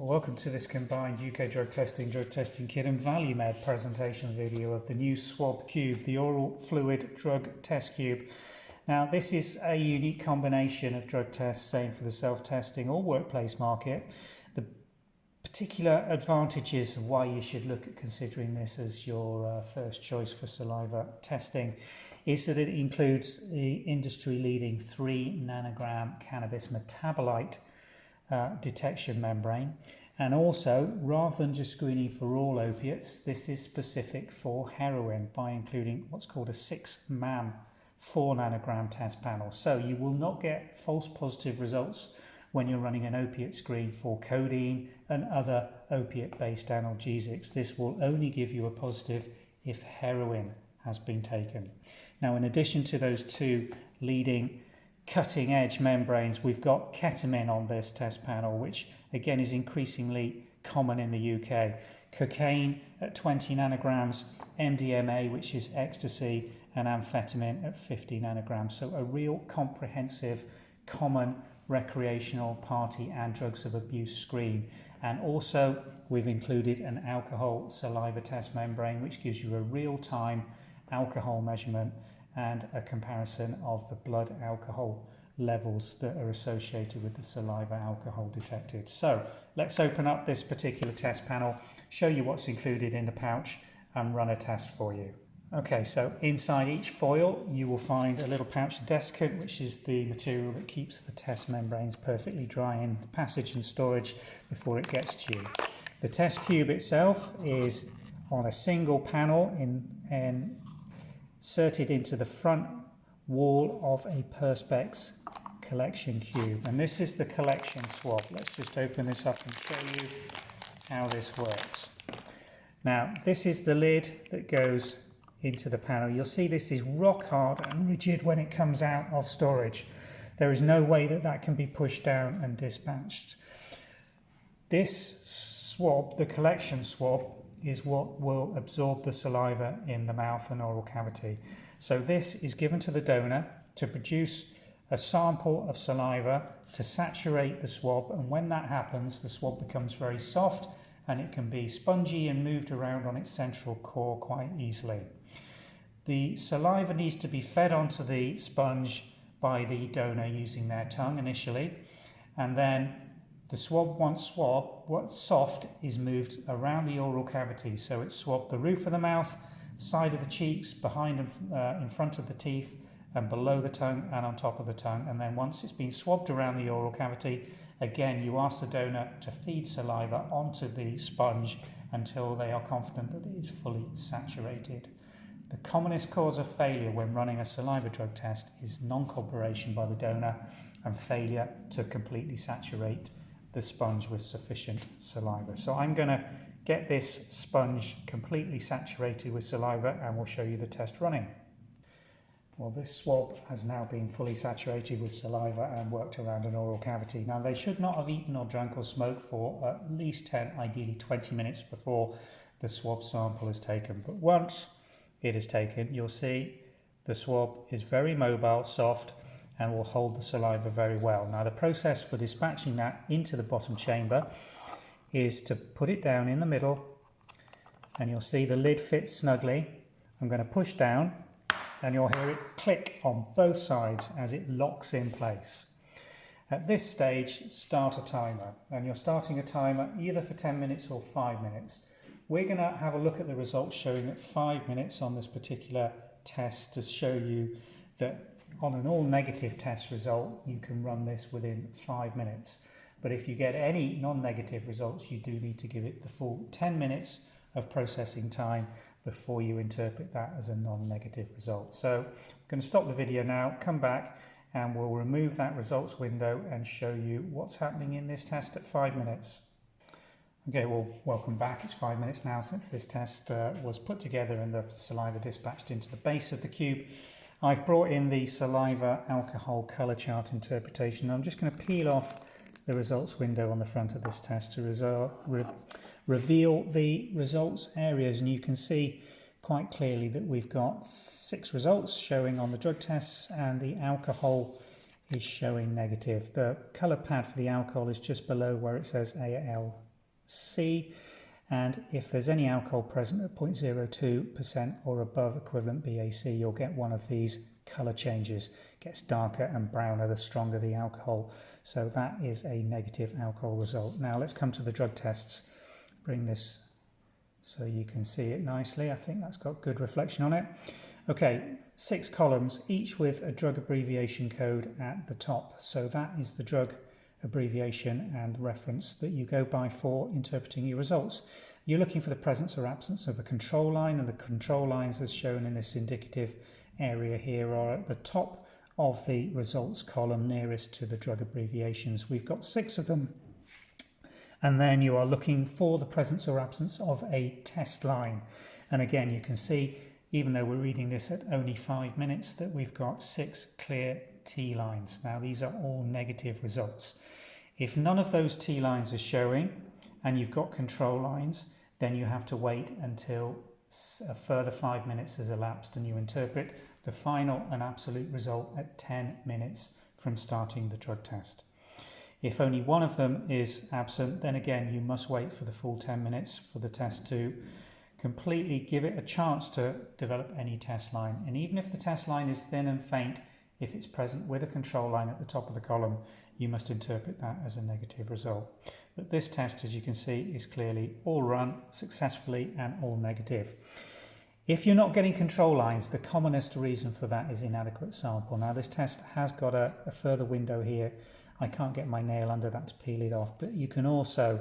Welcome to this combined UK drug testing kit and Value Med presentation video of the new swab cube, the oral fluid drug test cube. Now this is a unique combination of drug tests, same for the self-testing or workplace market. The particular advantages of why you should look at considering this as your first choice for saliva testing is that it includes the industry-leading 3 nanogram cannabis metabolite detection membrane, and also rather than just screening for all opiates, this is specific for heroin by including what's called a 6-MAM 4 nanogram test panel. So you will not get false positive results when you're running an opiate screen for codeine and other opiate based analgesics. This will only give you a positive if heroin has been taken. Now, in addition to those two leading cutting edge membranes, we've got ketamine on this test panel, which again is increasingly common in the UK. Cocaine at 20 nanograms, MDMA, which is ecstasy, and amphetamine at 50 nanograms. So a real comprehensive, common recreational party and drugs of abuse screen. And also we've included an alcohol saliva test membrane, which gives you a real-time alcohol measurement and a comparison of the blood alcohol levels that are associated with the saliva alcohol detected. So let's open up this particular test panel, show you what's included in the pouch and run a test for you. Okay, so inside each foil you will find a little pouch desiccant, which is the material that keeps the test membranes perfectly dry in passage and storage before it gets to you. The test cube itself is on a single panel inserted into the front wall of a Perspex collection cube, and this is the collection swab. Let's just open this up and show you how this works. Now this is the lid that goes into the panel. You'll see this is rock hard and rigid when it comes out of storage. There is no way that that can be pushed down and dispatched. This swab, the collection swab, is what will absorb the saliva in the mouth and oral cavity. So this is given to the donor to produce a sample of saliva to saturate the swab, and when that happens the swab becomes very soft and it can be spongy and moved around on its central core quite easily. The saliva needs to be fed onto the sponge by the donor using their tongue initially, and then the swab, once soft, is moved around the oral cavity. So it's swabbed the roof of the mouth, side of the cheeks, behind and in front of the teeth, and below the tongue and on top of the tongue. And then once it's been swabbed around the oral cavity, again you ask the donor to feed saliva onto the sponge until they are confident that it is fully saturated. The commonest cause of failure when running a saliva drug test is non-cooperation by the donor and failure to completely saturate the sponge with sufficient saliva. So I'm going to get this sponge completely saturated with saliva and we'll show you the test running. Well, this swab has now been fully saturated with saliva and worked around an oral cavity. Now they should not have eaten or drunk or smoked for at least 10, ideally 20 minutes before the swab sample is taken. But once it is taken, you'll see the swab is very mobile, soft, and will hold the saliva very well. Now the process for dispatching that into the bottom chamber is to put it down in the middle, and you'll see the lid fits snugly. I'm going to push down and you'll hear it click on both sides as it locks in place. At this stage, start a timer, and you're starting a timer either for 10 minutes or 5 minutes. We're going to have a look at the results showing at 5 minutes on this particular test to show you that on an all negative test result you can run this within 5 minutes. But if you get any non-negative results, you do need to give it the full 10 minutes of processing time before you interpret that as a non-negative result. So I'm going to stop the video now, come back, and we'll remove that results window and show you what's happening in this test at 5 minutes. Okay, well, welcome back. It's 5 minutes now since this test was put together and the saliva dispatched into the base of the cube. I've brought in the saliva alcohol colour chart interpretation. I'm just going to peel off the results window on the front of this test to reveal the results areas, and you can see quite clearly that we've got 6 results showing on the drug tests and the alcohol is showing negative. The colour pad for the alcohol is just below where it says A-L-C. And if there's any alcohol present at 0.02% or above equivalent BAC, you'll get one of these colour changes. It gets darker and browner the stronger the alcohol. So that is a negative alcohol result. Now let's come to the drug tests. Bring this so you can see it nicely. I think that's got good reflection on it. Okay, 6 columns, each with a drug abbreviation code at the top. So that is the drug abbreviation and reference that you go by for interpreting your results. You're looking for the presence or absence of a control line, and the control lines as shown in this indicative area here are at the top of the results column nearest to the drug abbreviations. We've got 6 of them. And then you are looking for the presence or absence of a test line. And again, you can see, even though we're reading this at only 5 minutes, that we've got 6 clear T lines. Now these are all negative results. If none of those T lines are showing and you've got control lines, then you have to wait until a further 5 minutes has elapsed and you interpret the final and absolute result at 10 minutes from starting the drug test. If only one of them is absent, then again you must wait for the full 10 minutes for the test to completely give it a chance to develop any test line. And even if the test line is thin and faint, if it's present with a control line at the top of the column, you must interpret that as a negative result. But this test, as you can see, is clearly all run successfully and all negative. If you're not getting control lines, the commonest reason for that is inadequate sample. Now this test has got a further window here. I can't get my nail under that to peel it off, but you can also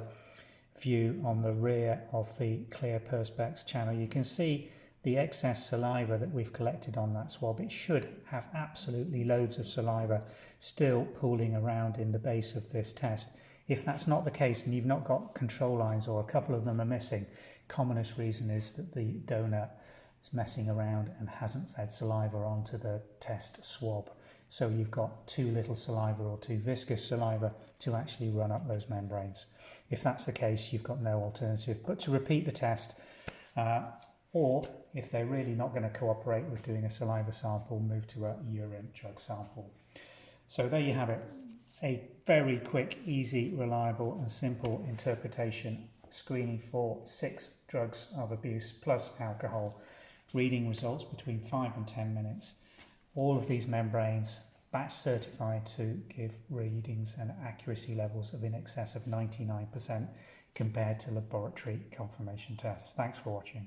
view on the rear of the clear perspex channel, you can see the excess saliva that we've collected on that swab. It should have absolutely loads of saliva still pooling around in the base of this test. If that's not the case and you've not got control lines or a couple of them are missing, commonest reason is that the donor is messing around and hasn't fed saliva onto the test swab. So you've got too little saliva or too viscous saliva to actually run up those membranes. If that's the case, you've got no alternative but to repeat the test, or if they're really not going to cooperate with doing a saliva sample, move to a urine drug sample. So there you have it. A very quick, easy, reliable and simple interpretation screening for 6 drugs of abuse plus alcohol, reading results between 5 and 10 minutes. All of these membranes batch certified to give readings and accuracy levels of in excess of 99% compared to laboratory confirmation tests. Thanks for watching.